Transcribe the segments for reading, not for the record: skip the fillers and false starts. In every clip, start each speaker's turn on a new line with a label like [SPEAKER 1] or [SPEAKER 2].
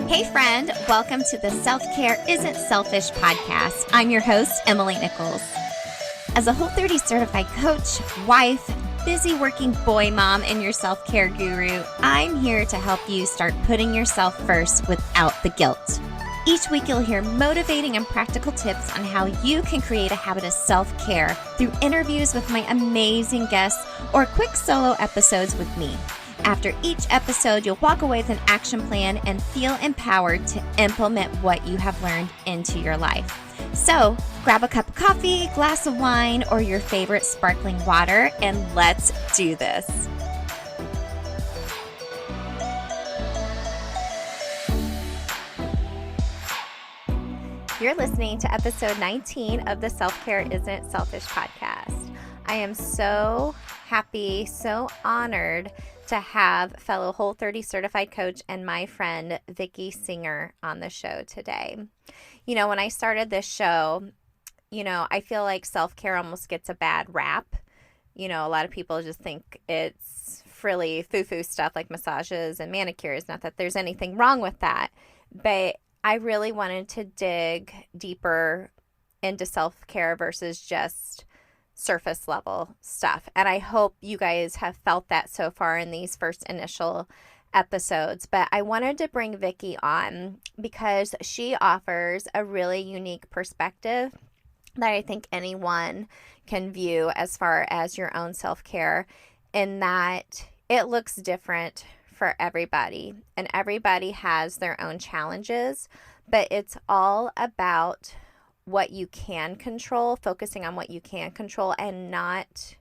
[SPEAKER 1] Hey friend, welcome to the Self-Care Isn't Selfish podcast. I'm your host, Emily Nichols. As a Whole30 certified coach, wife, busy working boy mom, and your self-care guru, I'm here to help you start putting yourself first without the guilt. Each week you'll hear motivating and practical tips on how you can create a habit of self-care through interviews with my amazing guests or quick solo episodes with me. After each episode, you'll walk away with an action plan and feel empowered to implement what you have learned into your life. So, grab a cup of coffee, glass of wine, or your favorite sparkling water, and let's do this. You're listening to episode 19 of the Self-Care Isn't Selfish podcast. I am so happy, so honored to have fellow Whole30 certified coach and my friend Vicki Singer on the show today. You know, when I started this show, I feel like self-care almost gets a bad rap. A lot of people just think it's frilly foo-foo stuff like massages and manicures. Not that there's anything wrong with that, but I really wanted to dig deeper into self-care versus just surface level stuff. And I hope you guys have felt that so far in these first initial episodes. But I wanted to bring Vicki on because she offers a really unique perspective that I think anyone can view as far as your own self-care, in that it looks different for everybody and everybody has their own challenges, but it's all about what you can control, focusing on what you can control and not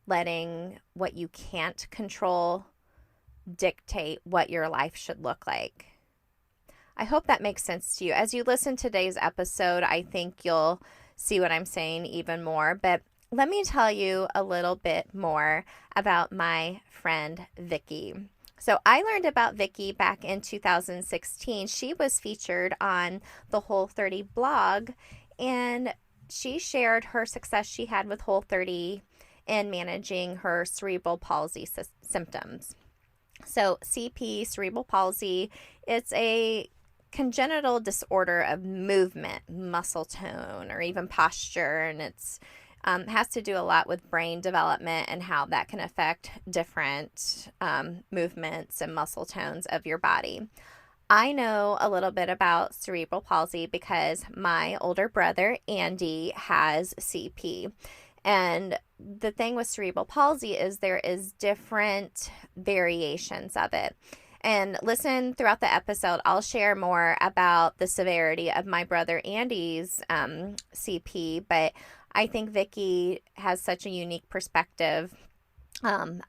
[SPEAKER 1] letting what you can't control dictate what your life should look like. I hope that makes sense to you. As you listen to today's episode, I think you'll see what I'm saying even more, but let me tell you a little bit more about my friend Vicki. So I learned about Vicki back in 2016. She was featured on the Whole30 blog, and she shared her success she had with Whole30 in managing her cerebral palsy symptoms. So CP, cerebral palsy, it's a congenital disorder of movement, muscle tone, or even posture, and it's has to do a lot with brain development and how that can affect different movements and muscle tones of your body. I know a little bit about cerebral palsy because my older brother, Andy, has CP. And the thing with cerebral palsy is there is different variations of it. And listen throughout the episode, I'll share more about the severity of my brother Andy's CP, but I think Vicki has such a unique perspective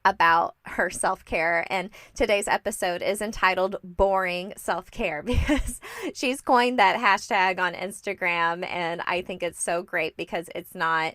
[SPEAKER 1] about her self-care, and today's episode is entitled Boring Self-Care because she's coined that hashtag on Instagram, and I think it's so great because it's not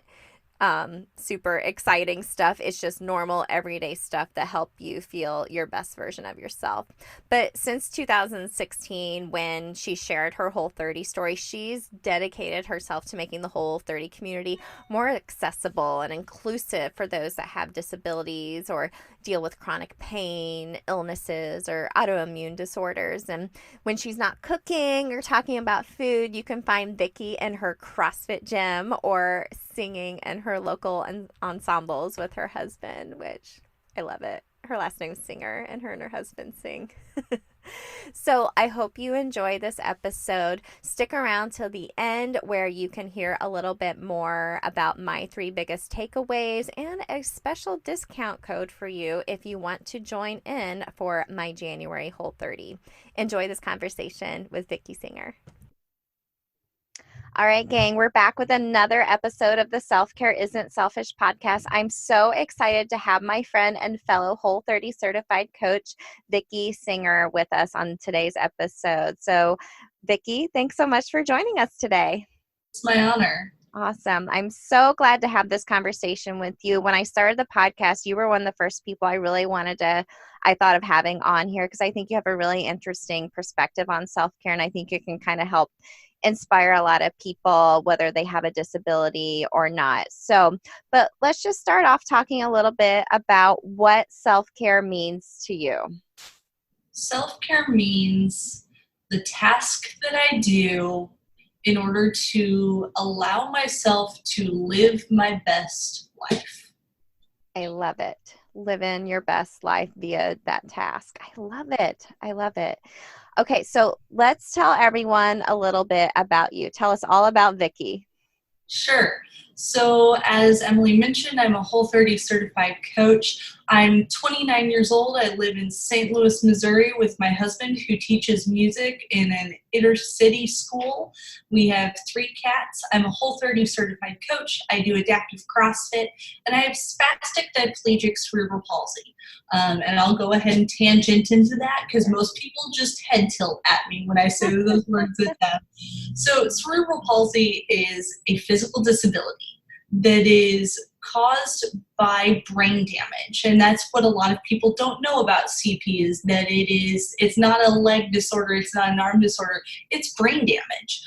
[SPEAKER 1] super exciting stuff. It's just normal everyday stuff that help you feel your best version of yourself. But since 2016, when she shared her Whole30 story, she's dedicated herself to making the Whole30 community more accessible and inclusive for those that have disabilities or deal with chronic pain, illnesses, or autoimmune disorders. And when she's not cooking or talking about food, you can find Vicki in her CrossFit gym or singing in her local ensembles with her husband, which I love it. Her last name's Singer, and her husband sing. So I hope you enjoy this episode. Stick around till the end where you can hear a little bit more about my 3 biggest takeaways and a special discount code for you if you want to join in for my January Whole30. Enjoy this conversation with Vicki Singer. All right, gang, we're back with another episode of the Self-Care Isn't Selfish podcast. I'm so excited to have my friend and fellow Whole30 certified coach, Vicki Singer, with us on today's episode. So, Vicki, thanks so much for joining us today.
[SPEAKER 2] It's my honor.
[SPEAKER 1] Awesome. I'm so glad to have this conversation with you. When I started the podcast, you were one of the first people I really I thought of having on here because I think you have a really interesting perspective on self-care, and I think you can kind of help inspire a lot of people, whether they have a disability or not. So, but let's just start off talking a little bit about what self-care means to you.
[SPEAKER 2] Self-care means the task that I do in order to allow myself to live my best life.
[SPEAKER 1] I love it. Living your best life via that task. I love it. I love it. Okay, so let's tell everyone a little bit about you. Tell us all about Vicki.
[SPEAKER 2] Sure. So as Emily mentioned, I'm a Whole30 certified coach. I'm 29 years old. I live in St. Louis, Missouri with my husband who teaches music in an inner city school. We have 3 cats. I'm a Whole30 certified coach. I do adaptive CrossFit, and I have spastic diplegic cerebral palsy. And I'll go ahead and tangent into that because most people just head tilt at me when I say those words at them. So cerebral palsy is a physical disability that is caused by brain damage. And that's what a lot of people don't know about CP is that it's not a leg disorder, it's not an arm disorder, it's brain damage.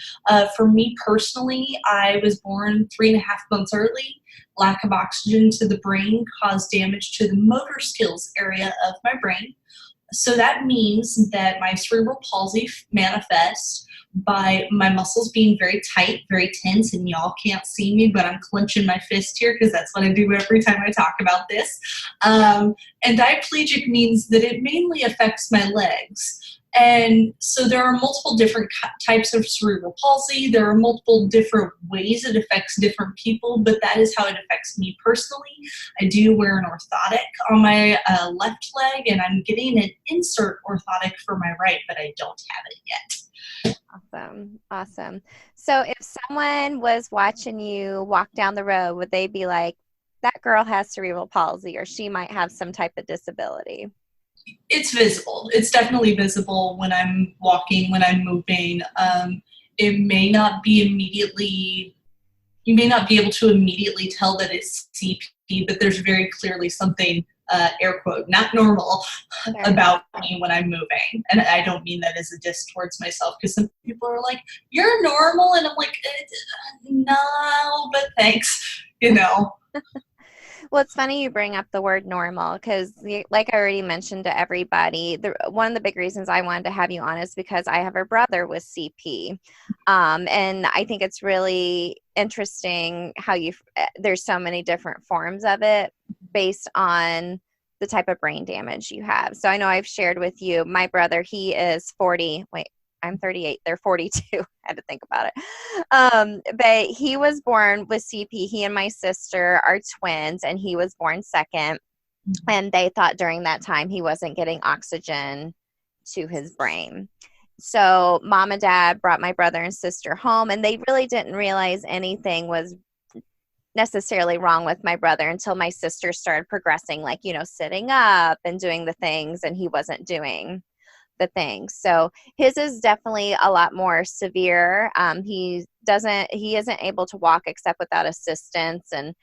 [SPEAKER 2] For me personally, I was born 3.5 months early. Lack of oxygen to the brain caused damage to the motor skills area of my brain. So that means that my cerebral palsy manifests by my muscles being very tight, very tense, and y'all can't see me, but I'm clenching my fist here because that's what I do every time I talk about this. And diplegic means that it mainly affects my legs. And so there are multiple different types of cerebral palsy. There are multiple different ways it affects different people, but that is how it affects me personally. I do wear an orthotic on my left leg, and I'm getting an insert orthotic for my right, but I don't have it yet.
[SPEAKER 1] Awesome. Awesome. So if someone was watching you walk down the road, would they be like, that girl has cerebral palsy, or she might have some type of disability?
[SPEAKER 2] It's visible. It's definitely visible when I'm walking, when I'm moving. It may not be immediately, you may not be able to immediately tell that it's CP, but there's very clearly something, air quote, not normal about me when I'm moving. And I don't mean that as a diss towards myself, because some people are like, you're normal. And I'm like, no, but thanks, you know.
[SPEAKER 1] Well, it's funny you bring up the word normal because, like I already mentioned to everybody, one of the big reasons I wanted to have you on is because I have a brother with CP. And I think it's really interesting how there's so many different forms of it based on the type of brain damage you have. So I know I've shared with you, my brother, he is 40. Wait, I'm 38. They're 42. I had to think about it. But he was born with CP. He and my sister are twins, and he was born second. And they thought during that time he wasn't getting oxygen to his brain. So mom and dad brought my brother and sister home, and they really didn't realize anything was necessarily wrong with my brother until my sister started progressing, like, sitting up and doing the things, and he wasn't doing the things. So his is definitely a lot more severe. He isn't able to walk except without assistance. And,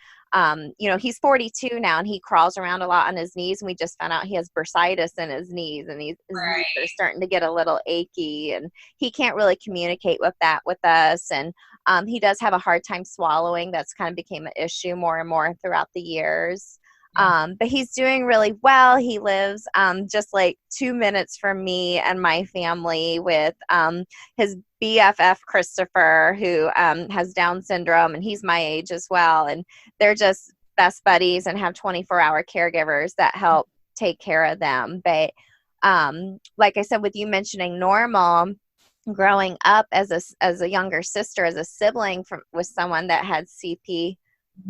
[SPEAKER 1] he's 42 now, and he crawls around a lot on his knees. And we just found out he has bursitis in his knees, and his knees are starting to get a little achy, and he can't really communicate with us. And he does have a hard time swallowing. That's kind of became an issue more and more throughout the years. But he's doing really well. He lives just like 2 minutes from me and my family with his BFF, Christopher, who has Down syndrome, and he's my age as well. And they're just best buddies and have 24-hour caregivers that help take care of them. But like I said, with you mentioning normal, growing up as a younger sister, as a sibling with someone that had CP,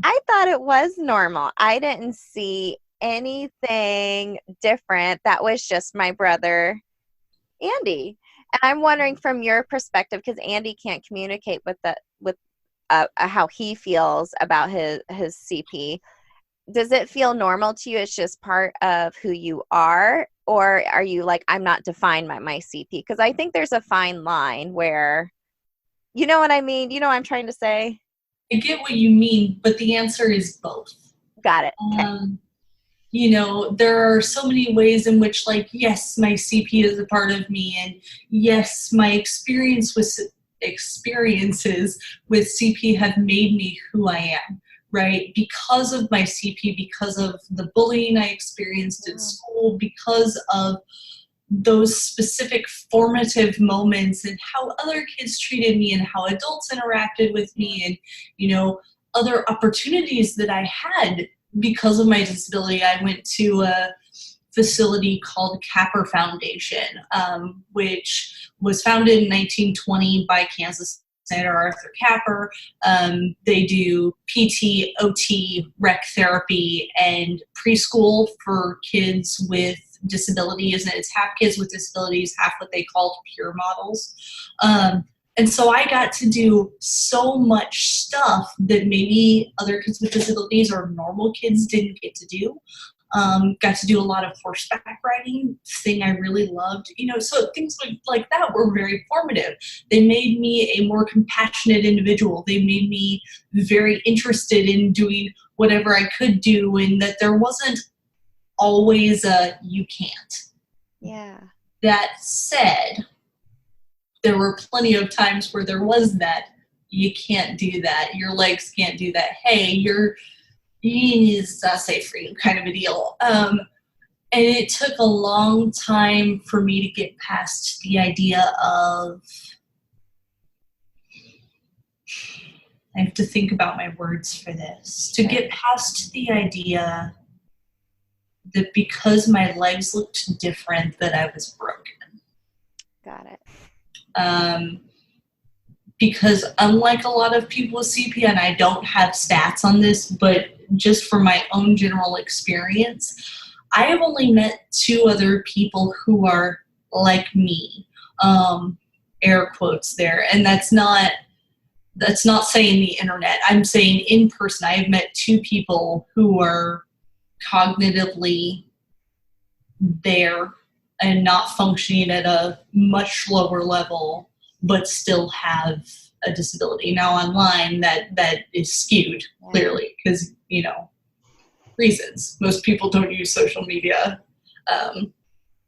[SPEAKER 1] I thought it was normal. I didn't see anything different. That was just my brother, Andy. And I'm wondering from your perspective, because Andy can't communicate with how he feels about his CP. Does it feel normal to you? It's just part of who you are? Or are you like, I'm not defined by my CP? Because I think there's a fine line where, you know what I mean? You know what I'm trying to say?
[SPEAKER 2] I get what you mean, but the answer is both.
[SPEAKER 1] Got it. Okay.
[SPEAKER 2] There are so many ways in which, like, yes, my CP is a part of me, and yes, my experiences with CP have made me who I am, right? Because of my CP, because of the bullying I experienced at school, because of those specific formative moments and how other kids treated me and how adults interacted with me and, other opportunities that I had because of my disability. I went to a facility called Capper Foundation, which was founded in 1920 by Kansas Senator Arthur Capper. They do PT, OT, rec therapy, and preschool for kids with disabilities, and it's half kids with disabilities, half what they called peer models. And so I got to do so much stuff that maybe other kids with disabilities or normal kids didn't get to do. Got to do a lot of horseback riding, thing I really loved. So things like that were very formative. They made me a more compassionate individual. They made me very interested in doing whatever I could do, and that there wasn't always a you can't.
[SPEAKER 1] Yeah. That
[SPEAKER 2] said, there were plenty of times where there was that you can't do that, your legs can't do that, hey, you need to safe for you kind of a deal. And it took a long time for me to get past the idea of, I have to think about my words for this, to get past the idea that because my legs looked different that I was broken.
[SPEAKER 1] Got it.
[SPEAKER 2] Because unlike a lot of people with CP, and I don't have stats on this, but just from my own general experience, I have only met 2 other people who are like me, air quotes there, and that's not saying the internet. I'm saying in person. I have met 2 people who are cognitively there and not functioning at a much lower level, but still have a disability. Now online, that is skewed, clearly, because, reasons. Most people don't use social media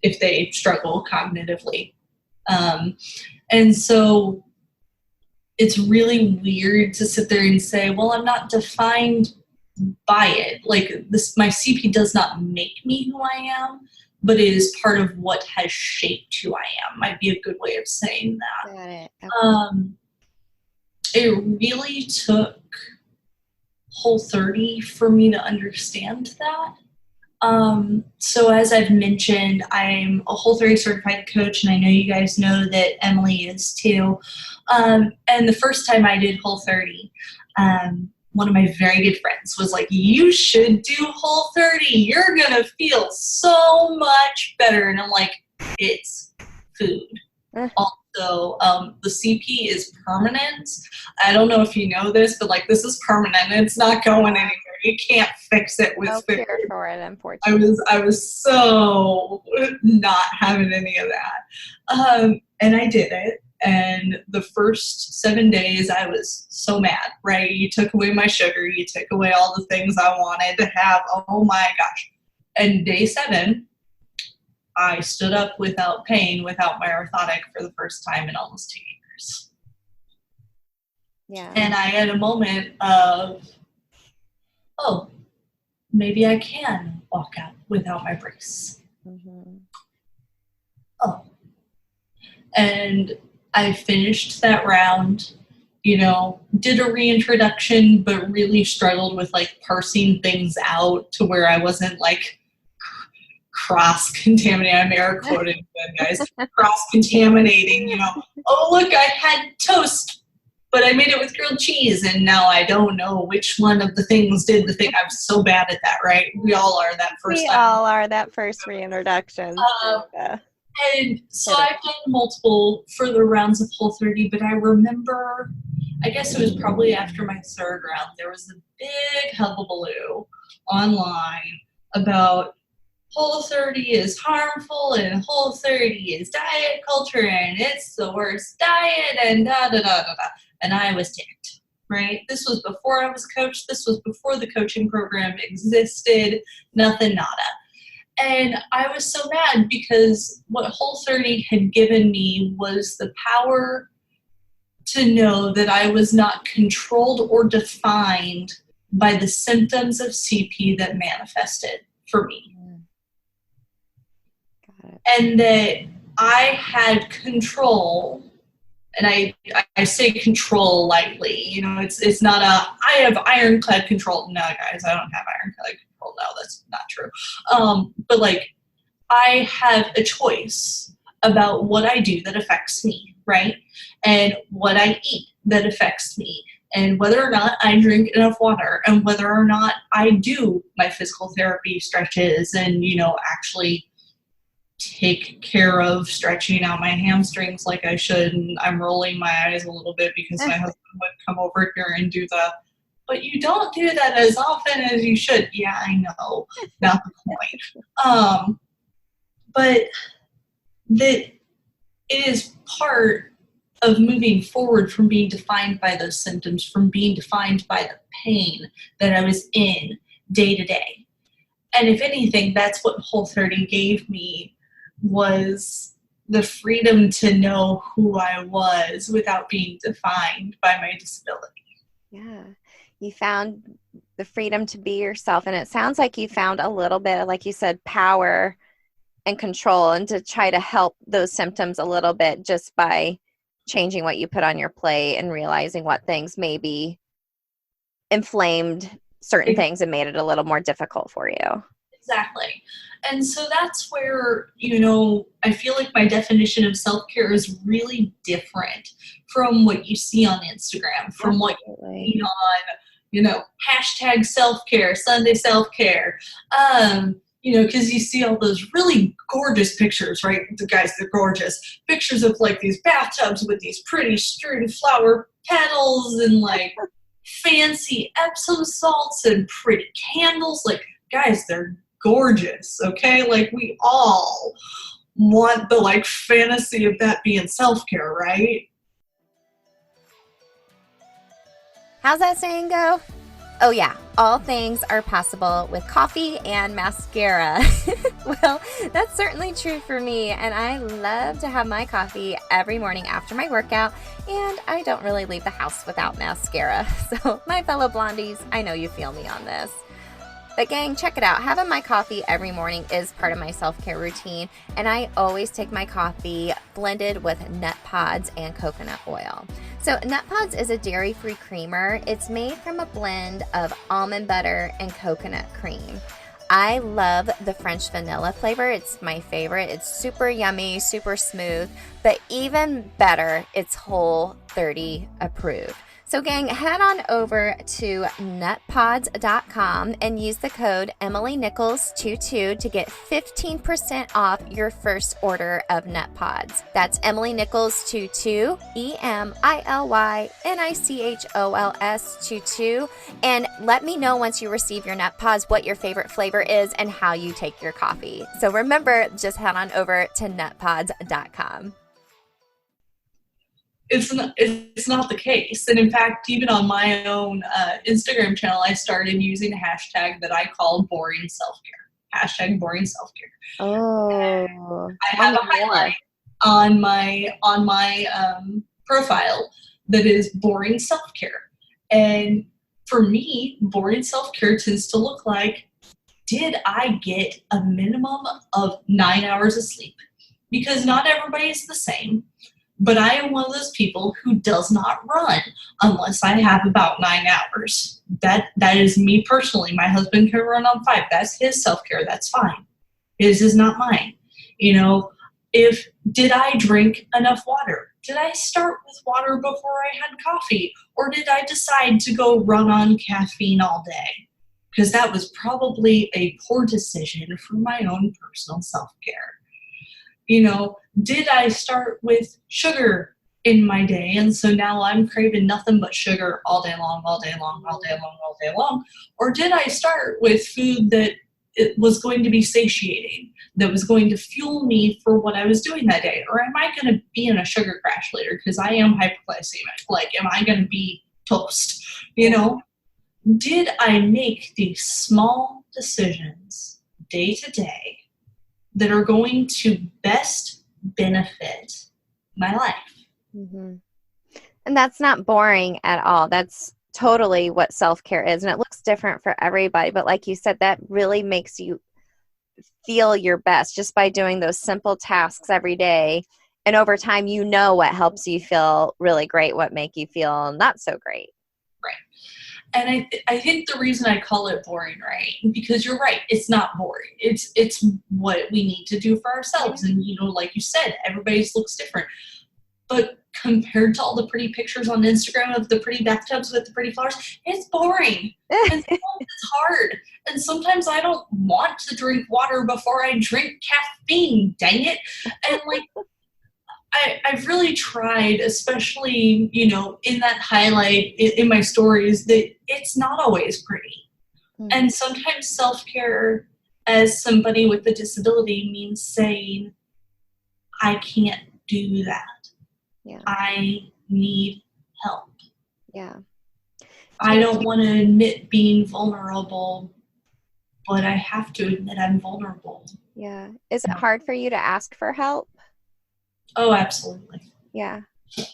[SPEAKER 2] if they struggle cognitively. And so it's really weird to sit there and say, well, I'm not defined by it. Like this, my CP does not make me who I am, but it is part of what has shaped who I am, might be a good way of saying that.
[SPEAKER 1] Got it. Okay.
[SPEAKER 2] It really took Whole30 for me to understand that. So as I've mentioned, I'm a Whole30 certified coach, and I know you guys know that Emily is too. And the first time I did Whole30, one of my very good friends was like, you should do Whole30. You're going to feel so much better. And I'm like, it's food. Also, the CP is permanent. I don't know if you know this, but like this is permanent. It's not going anywhere. You can't fix it with food.
[SPEAKER 1] Care for it, unfortunately.
[SPEAKER 2] I was so not having any of that. And I did it. And the first 7 days I was so mad, right? You took away my sugar. You took away all the things I wanted to have. Oh my gosh. And day 7, I stood up without pain, without my orthotic for the first time in almost 2 years.
[SPEAKER 1] Yeah.
[SPEAKER 2] And I had a moment of, oh, maybe I can walk out without my brace.
[SPEAKER 1] Mm-hmm.
[SPEAKER 2] Oh. And I finished that round, did a reintroduction, but really struggled with like parsing things out to where I wasn't like cross-contaminating. I'm air quoting them, guys. Cross-contaminating, oh, look, I had toast, but I made it with grilled cheese, and now I don't know which one of the things did the thing. I'm so bad at that, right? We all are that first time.
[SPEAKER 1] We all are that first reintroduction.
[SPEAKER 2] And so I've done multiple further rounds of Whole30, but I remember, I guess it was probably after my 3rd round, there was a big hullabaloo online about Whole30 is harmful and Whole30 is diet culture and it's the worst diet and da-da-da-da-da. And I was ticked, right? This was before I was a coach. This was before the coaching program existed, nothing, nada. And I was so mad because what Whole30 had given me was the power to know that I was not controlled or defined by the symptoms of CP that manifested for me.
[SPEAKER 1] Got it.
[SPEAKER 2] and that I had control. And I say control lightly, you know, it's not I have ironclad control. No, guys, I don't have ironclad control. No, that's not true. But like, I have a choice about what I do that affects me, right? And what I eat that affects me, and whether or not I drink enough water, and whether or not I do my physical therapy stretches and, you know, actually take care of stretching out my hamstrings like I should. And I'm rolling my eyes a little bit because my husband would come over here and do but you don't do that as often as you should. Yeah, I know. Not the point. But that it is part of moving forward from being defined by those symptoms, from being defined by the pain that I was in day to day. And if anything, that's what Whole30 gave me, was the freedom to know who I was without being defined by my disability.
[SPEAKER 1] Yeah. You found the freedom to be yourself. And it sounds like you found a little bit of, like you said, power and control, and to try to help those symptoms a little bit just by changing what you put on your plate and realizing what things maybe inflamed certain things and made it a little more difficult for you.
[SPEAKER 2] Exactly. And so that's where, you know, I feel like my definition of self-care is really different from what you see on Instagram, from what you see on, you know, hashtag self-care, Sunday self-care. You know, because you see all those really gorgeous pictures, right? The guys, they're gorgeous. Pictures of like these bathtubs with these pretty strewn flower petals and like fancy Epsom salts and pretty candles. Like, guys, they're gorgeous, okay? Like, we all want the like fantasy of that being self-care, right?
[SPEAKER 1] How's that saying go? Oh yeah, all things are possible with coffee and mascara. Well, that's certainly true for me, and I love to have my coffee every morning after my workout, and I don't really leave the house without mascara. So my fellow blondies, I know you feel me on this. But gang, check it out. Having my coffee every morning is part of my self-care routine, and I always take my coffee blended with Nutpods and coconut oil. So Nutpods is a dairy-free creamer. It's made from a blend of almond butter and coconut cream. I love the French vanilla flavor. It's my favorite. It's super yummy, super smooth, but even better, it's Whole30 approved. So gang, head on over to nutpods.com and use the code EmilyNichols22 to get 15% off your first order of Nutpods. That's EmilyNichols22, EmilyNichols22. And let me know once you receive your Nutpods what your favorite flavor is and how you take your coffee. So remember, just head on over to nutpods.com.
[SPEAKER 2] It's not the case. And in fact, even on my own Instagram channel, I started using a hashtag that I call boring self-care. Hashtag boring self-care.
[SPEAKER 1] Oh,
[SPEAKER 2] I have a highlight on my profile that is boring self-care. And for me, boring self-care tends to look like, did I get a minimum of 9 hours of sleep? Because not everybody is the same. But I am one of those people who does not run unless I have about 9 hours. That is me personally. My husband can run on 5. That's his self-care. That's fine. His is not mine. You know, did I drink enough water? Did I start with water before I had coffee? Or did I decide to go run on caffeine all day? Because that was probably a poor decision for my own personal self-care. You know, did I start with sugar in my day? And so now I'm craving nothing but sugar all day long, all day long, all day long, all day long. Or did I start with food that it was going to be satiating, that was going to fuel me for what I was doing that day? Or am I going to be in a sugar crash later because I am hypoglycemic? Like, am I going to be toast? You know, did I make these small decisions day to day that are going to best benefit my life?
[SPEAKER 1] Mm-hmm. And that's not boring at all. That's totally what self-care is. And it looks different for everybody. But like you said, that really makes you feel your best just by doing those simple tasks every day. And over time, you know what helps you feel really great, what make you feel not so great.
[SPEAKER 2] Right. And I think the reason I call it boring, right? Because you're right, it's not boring. It's what we need to do for ourselves. And, you know, like you said, everybody's looks different. But compared to all the pretty pictures on Instagram of the pretty bathtubs with the pretty flowers, it's boring. And sometimes it's hard. And sometimes I don't want to drink water before I drink caffeine, dang it. And like, I've really tried, especially, you know, in that highlight in my stories, that it's not always pretty. Mm-hmm. And sometimes self-care as somebody with a disability means saying, I can't do that. Yeah. I need help.
[SPEAKER 1] Yeah.
[SPEAKER 2] I don't want to admit being vulnerable, but I have to admit I'm vulnerable.
[SPEAKER 1] Yeah. Is it hard for you to ask for help?
[SPEAKER 2] Oh, absolutely.
[SPEAKER 1] Yeah.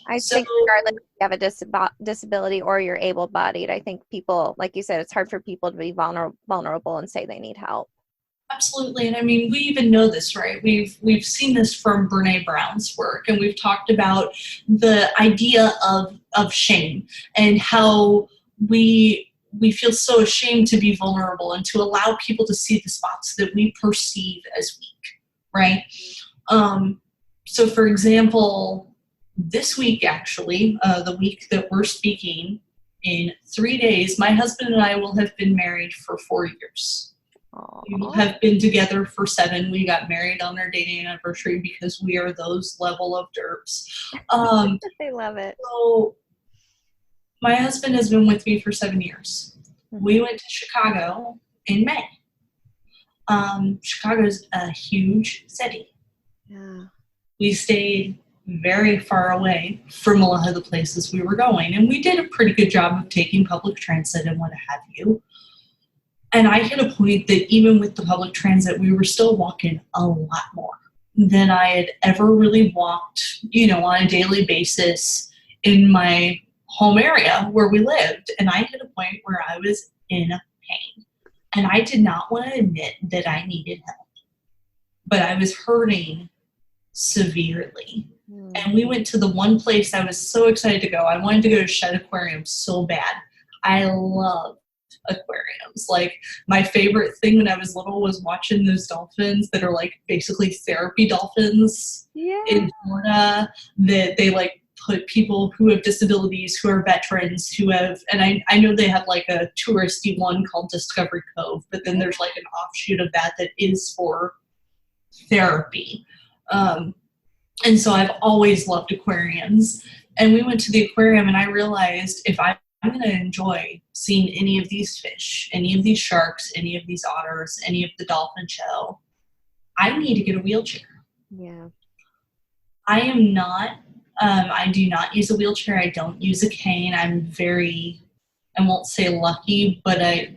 [SPEAKER 1] I think regardless if you have a disability or you're able-bodied, I think people, like you said, it's hard for people to be vulnerable and say they need help.
[SPEAKER 2] Absolutely. And I mean, we even know this, right? We've seen this from Brene Brown's work, and we've talked about the idea of shame and how we feel so ashamed to be vulnerable and to allow people to see the spots that we perceive as weak, right? So for example, this week, actually, the week that we're speaking, in 3 days, my husband and I will have been married for 4 years. Aww. We will have been together for 7. We got married on our dating anniversary because we are those level of derps.
[SPEAKER 1] I love it.
[SPEAKER 2] So my husband has been with me for 7 years. Mm-hmm. We went to Chicago in May. Chicago's a huge city. Yeah. We stayed very far away from a lot of the places we were going, and we did a pretty good job of taking public transit and what have you. And I hit a point that even with the public transit, we were still walking a lot more than I had ever really walked, you know, on a daily basis in my home area where we lived. And I hit a point where I was in pain, and I did not want to admit that I needed help, but I was hurting severely. And we went to the one place I was so excited to go. I wanted to go to Shed Aquarium so bad. I love aquariums. Like, my favorite thing when I was little was watching those dolphins that are like basically therapy dolphins in Florida, that they like put people who have disabilities, who are veterans, who have, and I know they have like a touristy one called Discovery Cove, but then there's like an offshoot of that is for therapy. And so I've always loved aquariums. And we went to the aquarium, and I realized if I'm going to enjoy seeing any of these fish, any of these sharks, any of these otters, any of the dolphin show, I need to get a wheelchair. Yeah. I am not, I do not use a wheelchair. I don't use a cane. I'm very, I won't say lucky, but it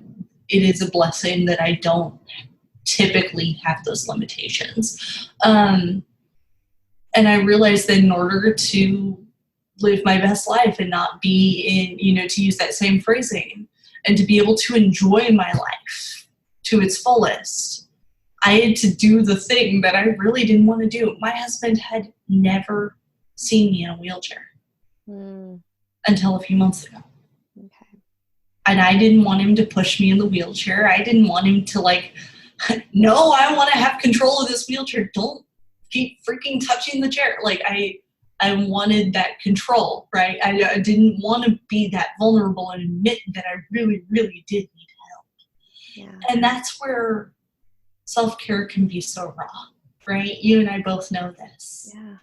[SPEAKER 2] is a blessing that I don't typically have those limitations. And I realized that in order to live my best life and not be in, you know, to use that same phrasing, and to be able to enjoy my life to its fullest, I had to do the thing that I really didn't want to do. My husband had never seen me in a wheelchair until a few months ago. Okay. And I didn't want him to push me in the wheelchair. I didn't want him to like, no, I want to have control of this wheelchair. Don't keep freaking touching the chair. Like, I wanted that control, right? I didn't want to be that vulnerable and admit that I really, really did need help. Yeah. And that's where self-care can be so raw, right? You and I both know this. Yeah.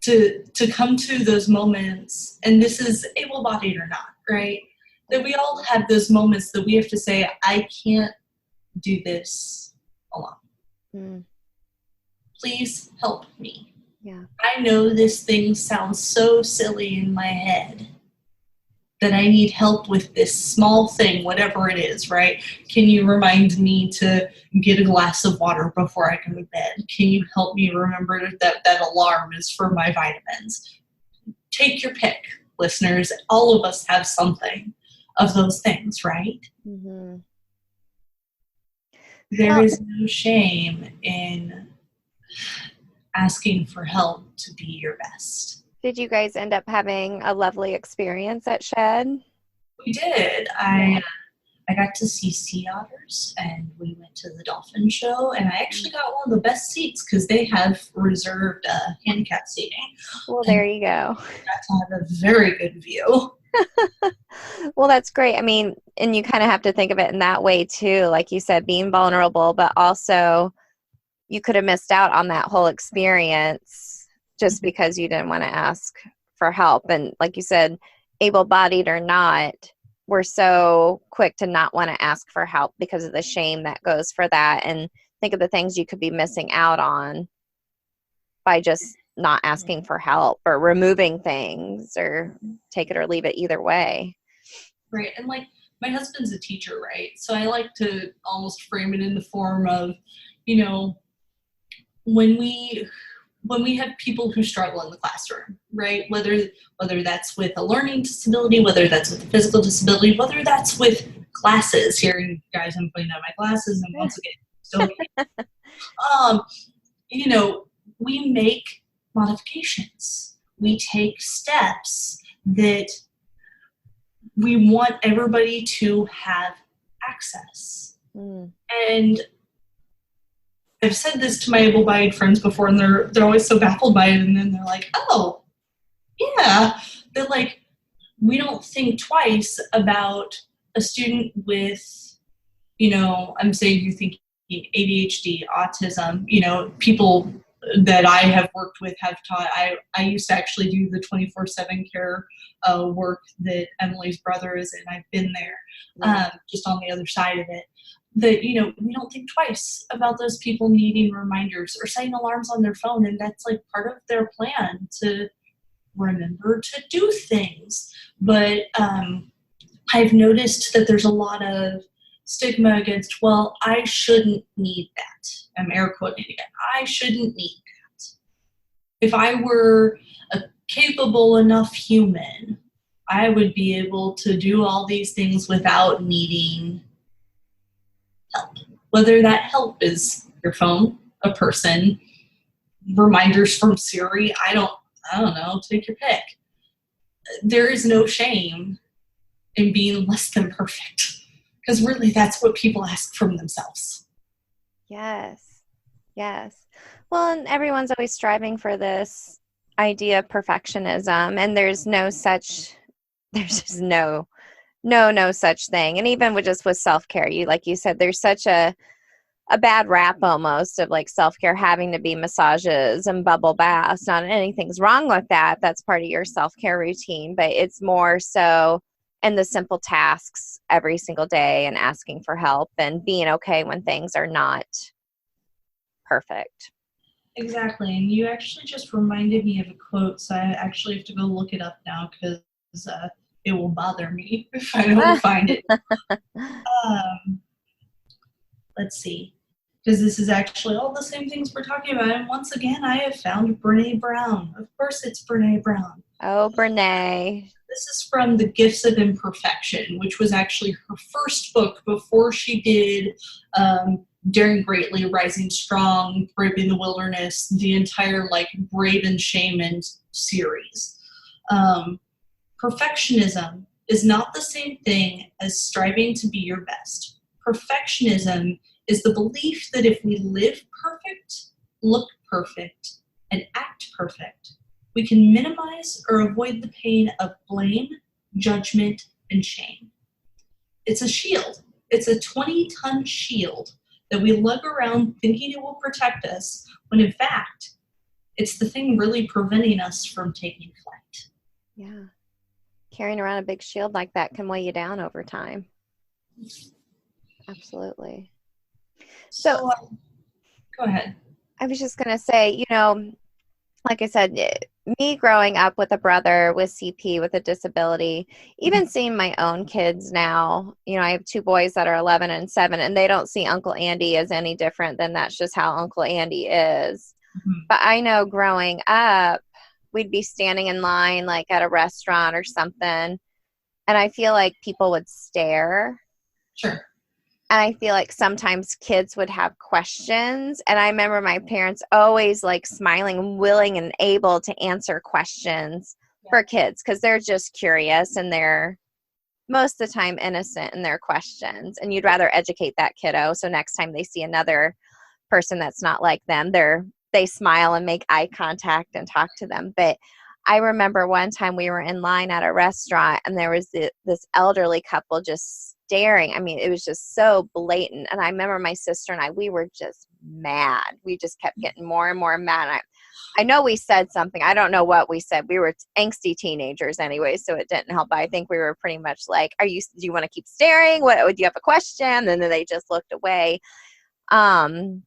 [SPEAKER 2] To come to those moments, and this is able-bodied or not, right? That we all have those moments that we have to say, I can't do this alone. Please help me. Yeah. I know this thing sounds so silly in my head that I need help with this small thing, whatever it is, right? Can you remind me to get a glass of water before I go to bed? Can you help me remember that alarm is for my vitamins? Take your pick, listeners. All of us have something of those things, right?
[SPEAKER 1] Mm-hmm.
[SPEAKER 2] There
[SPEAKER 1] Well,
[SPEAKER 2] is no shame in asking for help to be your best.
[SPEAKER 1] did you guys end up having a lovely experience at Shed?
[SPEAKER 2] We did.
[SPEAKER 1] Yeah.
[SPEAKER 2] I got to see sea otters, and we went to the dolphin show, and I actually got one of the best seats because they have reserved handicap seating.
[SPEAKER 1] Well,
[SPEAKER 2] And
[SPEAKER 1] there you go.
[SPEAKER 2] got to have a very good view.
[SPEAKER 1] Well, that's great. I mean, and you kind of have to think of it in that way too. Like you said, being vulnerable, but also you could have missed out on that whole experience just because you didn't want to ask for help. And like you said, able-bodied or not, we're so quick to not want to ask for help because of the shame that goes for that. And think of the things you could be missing out on by just not asking for help or removing things or take it or leave it either way.
[SPEAKER 2] Right. And like my husband's a teacher, right? So I like to almost frame it in the form of, you know, when we have people who struggle in the classroom, right? Whether that's with a learning disability, whether that's with a physical disability, whether that's with glasses. Here, you guys, I'm putting on my glasses, and once again, still, um, you know, we make modifications. We take steps that we want everybody to have access.
[SPEAKER 1] Mm.
[SPEAKER 2] And I've said this to my able-bodied friends before, and they're always so baffled by it, and then they're like, "Oh, yeah." They're like, we don't think twice about a student with, I'm saying you're thinking ADHD, autism, people that I have worked with have taught. I used to actually do the 24/7 care work that Emily's brother is in. I've been there, just on the other side of it. That, we don't think twice about those people needing reminders or setting alarms on their phone. And that's like part of their plan to remember to do things. But I've noticed that there's a lot of stigma against, well, I shouldn't need that. I'm air quoting again. I shouldn't need that. If I were a capable enough human, I would be able to do all these things without needing help. Whether that help is your phone, a person, reminders from Siri, I don't know, take your pick. There is no shame in being less than perfect, because really that's what people ask from themselves.
[SPEAKER 1] Yes. Yes. Well, and everyone's always striving for this idea of perfectionism, and there's just no such thing. And even with self-care, like you said, there's such a bad rap almost of like self-care having to be massages and bubble baths. Not anything's wrong with that. That's part of your self-care routine, but it's more so in the simple tasks every single day and asking for help and being okay when things are not perfect.
[SPEAKER 2] Exactly. And you actually just reminded me of a quote, so I actually have to go look it up now because it will bother me if I don't find it. Let's see, because this is actually all the same things we're talking about. And once again, I have found Brene Brown. Of course, it's Brene Brown.
[SPEAKER 1] Oh, Brene.
[SPEAKER 2] This is from The Gifts of Imperfection, which was actually her first book before she did Daring Greatly, Rising Strong, Brave in the Wilderness, the entire like Brave and Shaman series. Perfectionism is not the same thing as striving to be your best. Perfectionism is the belief that if we live perfect, look perfect, and act perfect, we can minimize or avoid the pain of blame, judgment, and shame. It's a shield. It's a 20-ton shield that we lug around thinking it will protect us, when in fact, it's the thing really preventing us from taking flight.
[SPEAKER 1] Yeah. Carrying around a big shield like that can weigh you down over time. Absolutely. So
[SPEAKER 2] go ahead.
[SPEAKER 1] I was just going to say, like I said, me growing up with a brother with CP, with a disability, even seeing my own kids now, I have two boys that are 11 and 7, and they don't see Uncle Andy as any different than that's just how Uncle Andy is. Mm-hmm. But I know growing up, we'd be standing in line like at a restaurant or something, and I feel like people would stare.
[SPEAKER 2] Sure.
[SPEAKER 1] And I feel like sometimes kids would have questions. And I remember my parents always like smiling, willing and able to answer questions for kids because they're just curious and they're most of the time innocent in their questions. And you'd rather educate that kiddo. So next time they see another person that's not like them, they smile and make eye contact and talk to them. But I remember one time we were in line at a restaurant and there was this elderly couple just staring. I mean, it was just so blatant. And I remember my sister and we were just mad. We just kept getting more and more mad. I know we said something. I don't know what we said. We were angsty teenagers anyway, so it didn't help. But I think we were pretty much like, do you want to keep staring? Do you have a question? And then they just looked away. And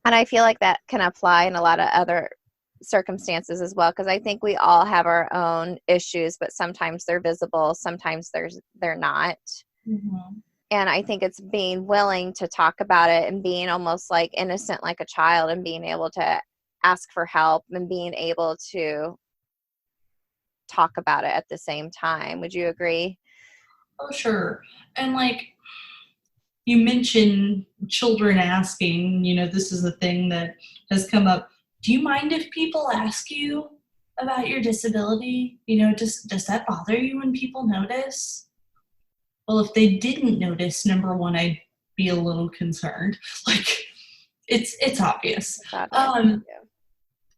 [SPEAKER 1] I feel like that can apply in a lot of other circumstances as well, because I think we all have our own issues, but sometimes they're visible, sometimes they're not.
[SPEAKER 2] Mm-hmm.
[SPEAKER 1] And I think it's being willing to talk about it and being almost like innocent like a child and being able to ask for help and being able to talk about it at the same time. Would you agree?
[SPEAKER 2] Oh, sure. And like you mentioned children asking, this is a thing that has come up. Do you mind if people ask you about your disability? Does that bother you when people notice? Well, if they didn't notice, number one, I'd be a little concerned. Like, it's obvious.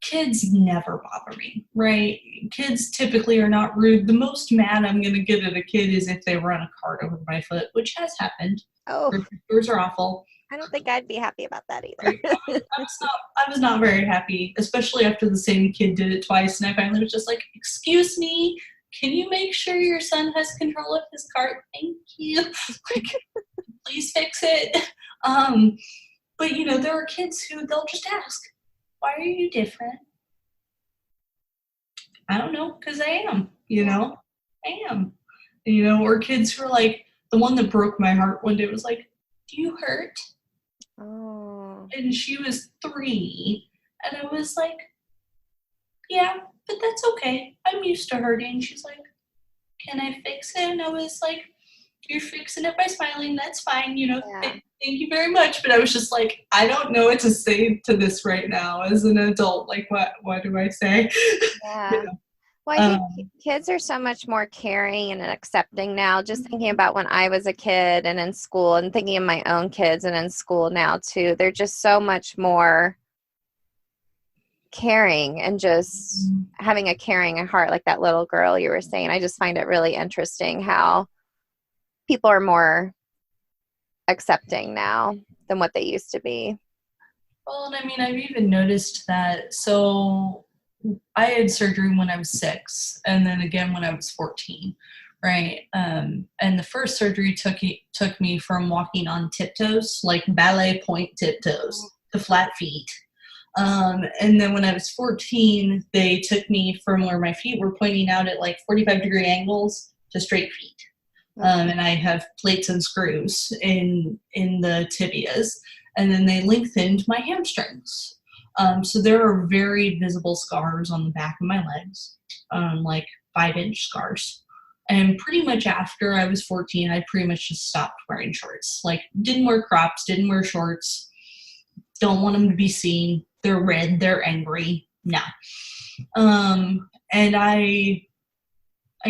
[SPEAKER 2] Kids never bother me, right? Kids typically are not rude. The most mad I'm going to get at a kid is if they run a cart over my foot, which has happened.
[SPEAKER 1] Oh,
[SPEAKER 2] Doors are awful.
[SPEAKER 1] I don't think I'd be happy about that either.
[SPEAKER 2] I was not very happy, especially after the same kid did it twice, and I finally was just like, excuse me, can you make sure your son has control of his cart? Thank you. Like, please fix it. But there are kids who they'll just ask, why are you different? I don't know, because I am, I am. Or kids who are like, the one that broke my heart one day was like, do you hurt?
[SPEAKER 1] Oh.
[SPEAKER 2] And she was 3, and I was like, yeah, but that's okay. I'm used to hurting. She's like, can I fix it? And I was like, you're fixing it by smiling. That's fine. Thank you very much. But I was just like, I don't know what to say to this right now as an adult. Like, what do I say?
[SPEAKER 1] Yeah. Well, I think kids are so much more caring and accepting now. Just thinking about when I was a kid and in school and thinking of my own kids and in school now too, they're just so much more caring and just having a caring heart like that little girl you were saying. I just find it really interesting how people are more accepting now than what they used to be.
[SPEAKER 2] Well, and I mean, I've even noticed that. So I had surgery when I was 6 and then again when I was 14, right? And the first surgery took me from walking on tiptoes, like ballet point tiptoes, to flat feet. And then when I was 14, they took me from where my feet were pointing out at like 45-degree angles to straight feet. And I have plates and screws in the tibias. And then they lengthened my hamstrings. So there are very visible scars on the back of my legs, like 5-inch scars. And pretty much after I was 14, I pretty much just stopped wearing shorts. Like, didn't wear crops, didn't wear shorts. Don't want them to be seen. They're red. They're angry. No. And I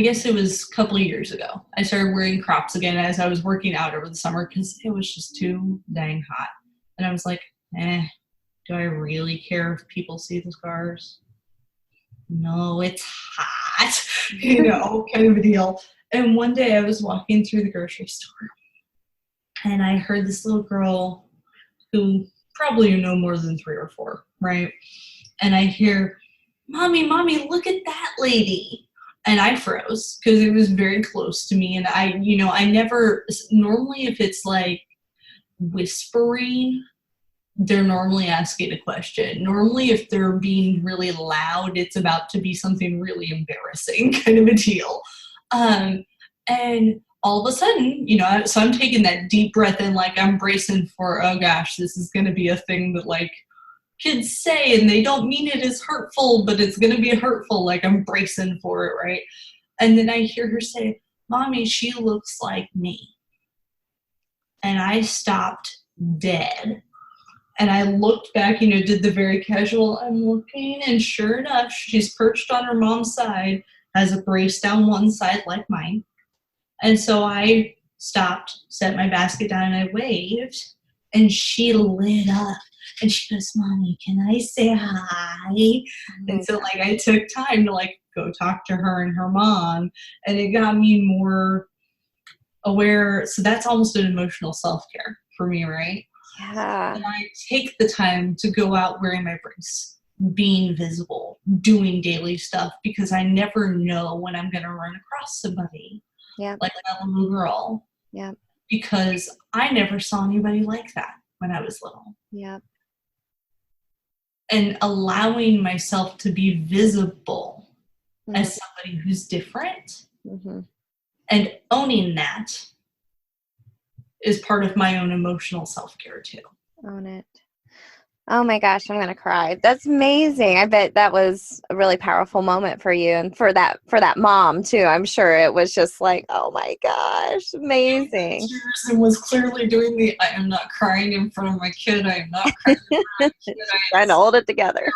[SPEAKER 2] guess it was a couple of years ago, I started wearing crops again as I was working out over the summer because it was just too dang hot. And I was like, do I really care if people see the scars? No, it's hot, kind of a deal. And one day I was walking through the grocery store and I heard this little girl who probably no more than 3 or 4, right? And I hear, Mommy, look at that lady. And I froze because it was very close to me. And I never, normally if it's like whispering, they're normally asking a question. Normally if they're being really loud, it's about to be something really embarrassing kind of a deal. And all of a sudden, so I'm taking that deep breath in, like I'm bracing for, oh gosh, this is going to be a thing that like kids say and they don't mean it as hurtful, but it's going to be hurtful. Like I'm bracing for it, right? And then I hear her say, Mommy, she looks like me. and I stopped dead. And I looked back, did the very casual, I'm looking, and sure enough, she's perched on her mom's side, has a brace down one side like mine. And so I stopped, set my basket down, and I waved, and she lit up. And she goes, Mommy, can I say hi? And so I took time to go talk to her and her mom, and it got me more aware. So that's almost an emotional self-care for me, right?
[SPEAKER 1] Yeah.
[SPEAKER 2] And I take the time to go out wearing my brace, being visible, doing daily stuff, because I never know when I'm going to run across somebody like that little girl.
[SPEAKER 1] Yeah.
[SPEAKER 2] Because I never saw anybody like that when I was little.
[SPEAKER 1] Yeah.
[SPEAKER 2] And allowing myself to be visible as somebody who's different and owning that is part of my own emotional self-care too.
[SPEAKER 1] Own it. Oh my gosh, I'm gonna cry. That's amazing. I bet that was a really powerful moment for you and for that mom too. I'm sure it was just like, oh my gosh, amazing.
[SPEAKER 2] And was clearly doing the I am not crying in front of my kid. I am not crying in front of my kid.
[SPEAKER 1] Trying to hold it together.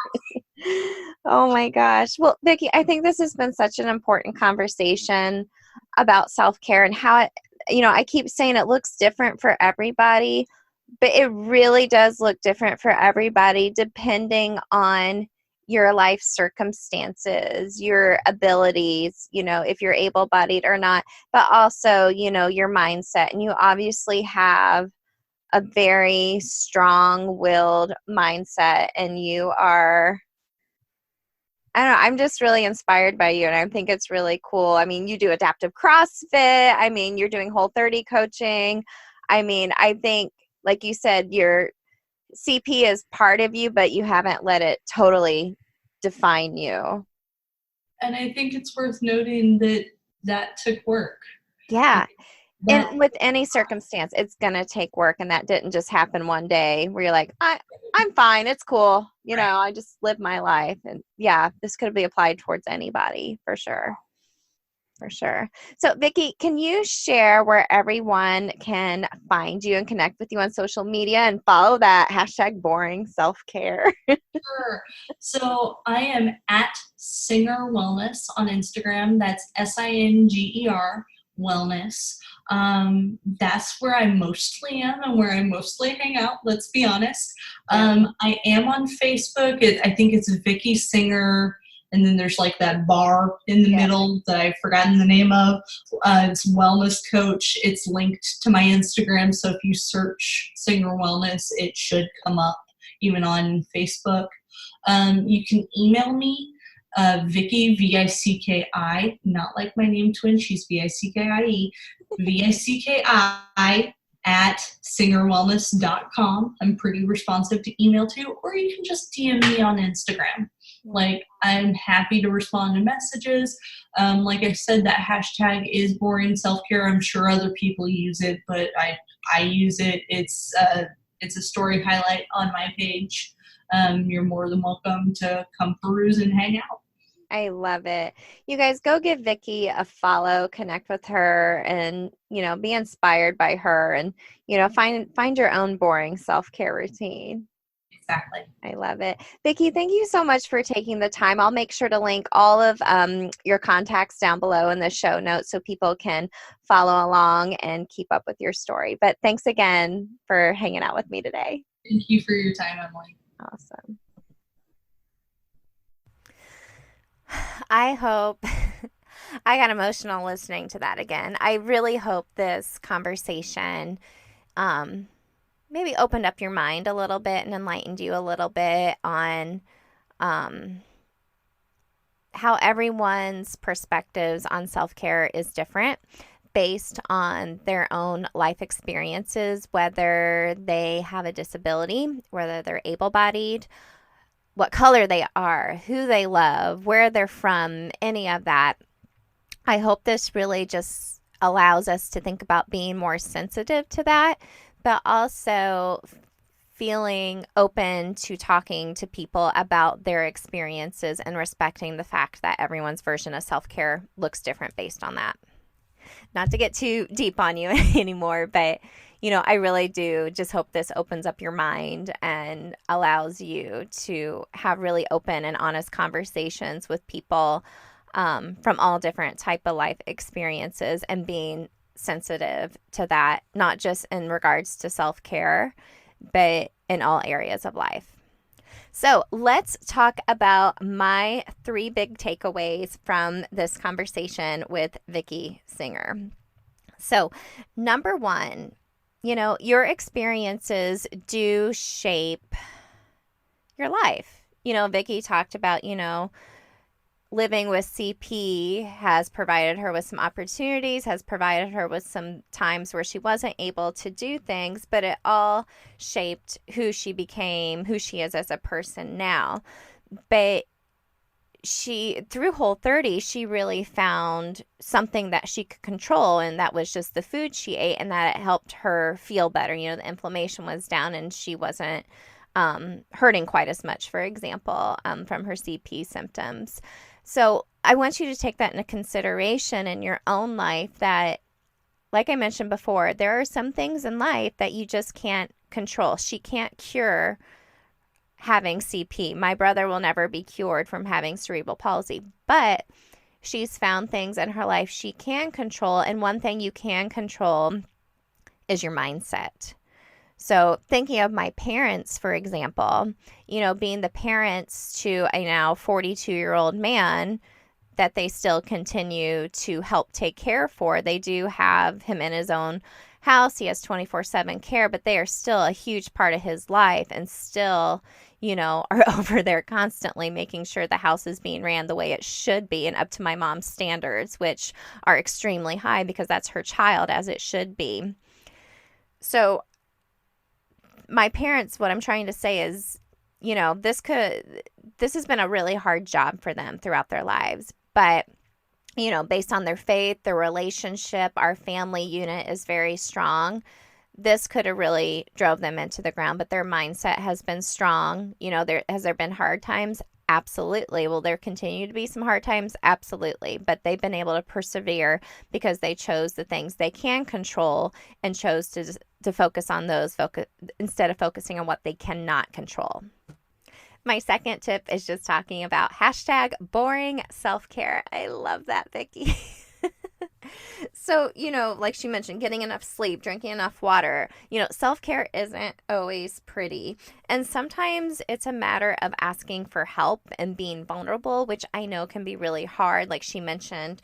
[SPEAKER 1] Oh my gosh. Well, Vicki, I think this has been such an important conversation about self-care and how it, I keep saying it looks different for everybody, but it really does look different for everybody depending on your life circumstances, your abilities, if you're able-bodied or not, but also, your mindset. And you obviously have a very strong-willed mindset, and you are, I don't know, I'm just really inspired by you, and I think it's really cool. I mean, you do adaptive CrossFit. I mean, you're doing Whole30 coaching. I mean, I think, like you said, your CP is part of you, but you haven't let it totally define you.
[SPEAKER 2] And I think it's worth noting that took work.
[SPEAKER 1] Yeah. And with any circumstance, it's going to take work. And that didn't just happen one day where you're like, I'm fine. It's cool. I just live my life. And yeah, this could be applied towards anybody for sure. For sure. So, Vicki, can you share where everyone can find you and connect with you on social media and follow that hashtag boring self-care?
[SPEAKER 2] Sure. So I am at Singer Wellness on Instagram. That's SINGER Wellness. That's where I mostly am and where I mostly hang out, let's be honest. I am on Facebook. I think it's Vicki Singer, and then there's that bar in the middle that I've forgotten the name of. It's Wellness Coach. It's linked to my Instagram, so if you search Singer Wellness, it should come up, even on Facebook. You can email me, Vicki, VICKI, not like my name twin, she's VICKIE, VICKI at singerwellness.com. I'm pretty responsive to email too, or you can just DM me on Instagram. I'm happy to respond to messages. Like I said, that hashtag is boring self-care. I'm sure other people use it, but I use it. It's a story highlight on my page. You're more than welcome to come peruse and hang out.
[SPEAKER 1] I love it. You guys go give Vicki a follow, connect with her, and, be inspired by her, and, find your own boring self-care routine.
[SPEAKER 2] Exactly.
[SPEAKER 1] I love it. Vicki, thank you so much for taking the time. I'll make sure to link all of your contacts down below in the show notes so people can follow along and keep up with your story. But thanks again for hanging out with me today.
[SPEAKER 2] Thank you for your time, Emily.
[SPEAKER 1] Awesome. I hope I got emotional listening to that again. I really hope this conversation maybe opened up your mind a little bit and enlightened you a little bit on how everyone's perspectives on self-care is different based on their own life experiences, whether they have a disability, whether they're able-bodied, what color they are, who they love, where they're from, any of that. I hope this really just allows us to think about being more sensitive to that, but also feeling open to talking to people about their experiences and respecting the fact that everyone's version of self-care looks different based on that. Not to get too deep on you anymore, but I really do just hope this opens up your mind and allows you to have really open and honest conversations with people from all different type of life experiences, and being sensitive to that, not just in regards to self-care, but in all areas of life. So let's talk about my 3 big takeaways from this conversation with Vicki Singer. So, number one, your experiences do shape your life. Vicki talked about, living with CP has provided her with some opportunities, has provided her with some times where she wasn't able to do things, but it all shaped who she became, who she is as a person now. But through Whole30, she really found something that she could control, and that was just the food she ate, and that it helped her feel better. The inflammation was down and she wasn't hurting quite as much, for example, from her CP symptoms. So I want you to take that into consideration in your own life, that, like I mentioned before, there are some things in life that you just can't control. She can't cure having CP. My brother will never be cured from having cerebral palsy, but she's found things in her life she can control. And one thing you can control is your mindset. So thinking of my parents, for example, being the parents to a now 42-year-old man that they still continue to help take care for. They do have him in his own house. He has 24/7 care, but they are still a huge part of his life, and still, are over there constantly making sure the house is being ran the way it should be and up to my mom's standards, which are extremely high because that's her child, as it should be. So my parents, what I'm trying to say is, this has been a really hard job for them throughout their lives. But, based on their faith, their relationship, our family unit is very strong. This could have really drove them into the ground, but their mindset has been strong. Has there been hard times? Absolutely. Will there continue to be some hard times? Absolutely. But they've been able to persevere because they chose the things they can control and chose to focus on those instead of focusing on what they cannot control. My second tip is just talking about #boring self-care. I love that, Vicki. So, like she mentioned, getting enough sleep, drinking enough water, self-care isn't always pretty. And sometimes it's a matter of asking for help and being vulnerable, which I know can be really hard. Like she mentioned,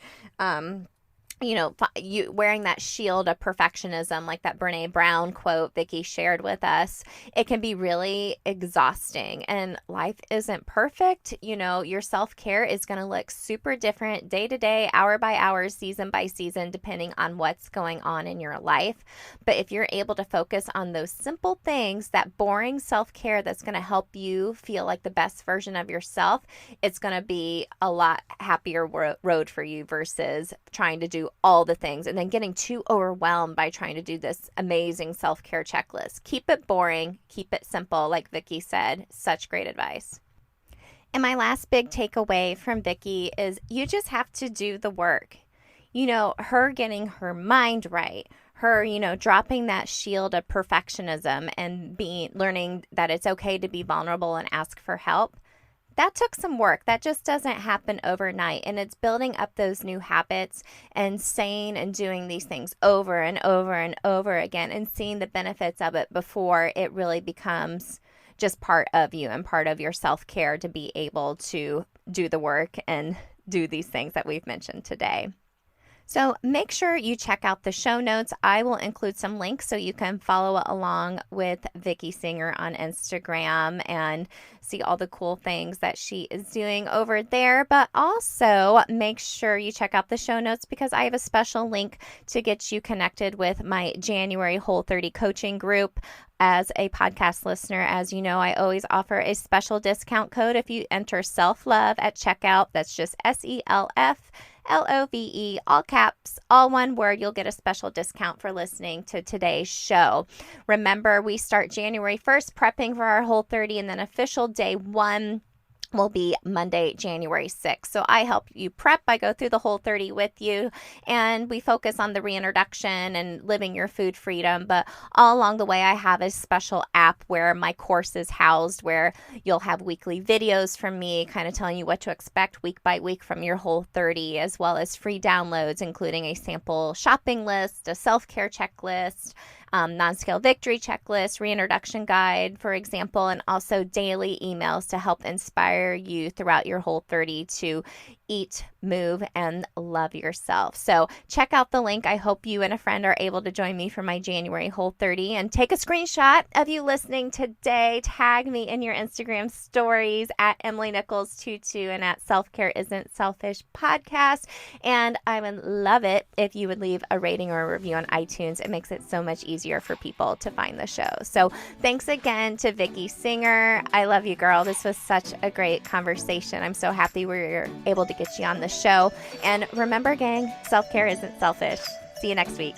[SPEAKER 1] you wearing that shield of perfectionism, like that Brene Brown quote Vicki shared with us, it can be really exhausting, and life isn't perfect. Your self-care is going to look super different day to day, hour by hour, season by season, depending on what's going on in your life. But if you're able to focus on those simple things, that boring self-care that's going to help you feel like the best version of yourself, it's going to be a lot happier road for you versus trying to do all the things and then getting too overwhelmed by trying to do this amazing self-care checklist. Keep it boring, keep it simple, like Vicki said. Such great advice. And my last big takeaway from Vicki is you just have to do the work. Her getting her mind right, her, dropping that shield of perfectionism and learning that it's okay to be vulnerable and ask for help. That took some work. That just doesn't happen overnight. And it's building up those new habits and saying and doing these things over and over and over again and seeing the benefits of it before it really becomes just part of you and part of your self-care to be able to do the work and do these things that we've mentioned today. So make sure you check out the show notes. I will include some links so you can follow along with Vicki Singer on Instagram and see all the cool things that she is doing over there. But also make sure you check out the show notes because I have a special link to get you connected with my January Whole30 coaching group. As a podcast listener, as you know, I always offer a special discount code if you enter self-love at checkout. That's just SELFLOVE, all caps, all one word. You'll get a special discount for listening to today's show. Remember, we start January 1st prepping for our Whole30, and then official day 1 will be Monday, January 6th. So I help you prep. I go through the Whole30 with you, and we focus on the reintroduction and living your food freedom. But all along the way, I have a special app where my course is housed, where you'll have weekly videos from me kind of telling you what to expect week by week from your Whole30, as well as free downloads, including a sample shopping list, a self-care checklist, non-scale victory checklist, reintroduction guide, for example, and also daily emails to help inspire you throughout your Whole30 to eat, move, and love yourself. So check out the link. I hope you and a friend are able to join me for my January Whole30, and take a screenshot of you listening today. Tag me in your Instagram stories at Emily Nichols 22 and at Self Care Isn't Selfish podcast. And I would love it if you would leave a rating or a review on iTunes. It makes it so much easier for people to find the show. So thanks again to Vicki Singer. I love you, girl. This was such a great conversation. I'm so happy we were able to get you on the show. And remember, gang, self-care isn't selfish. See you next week.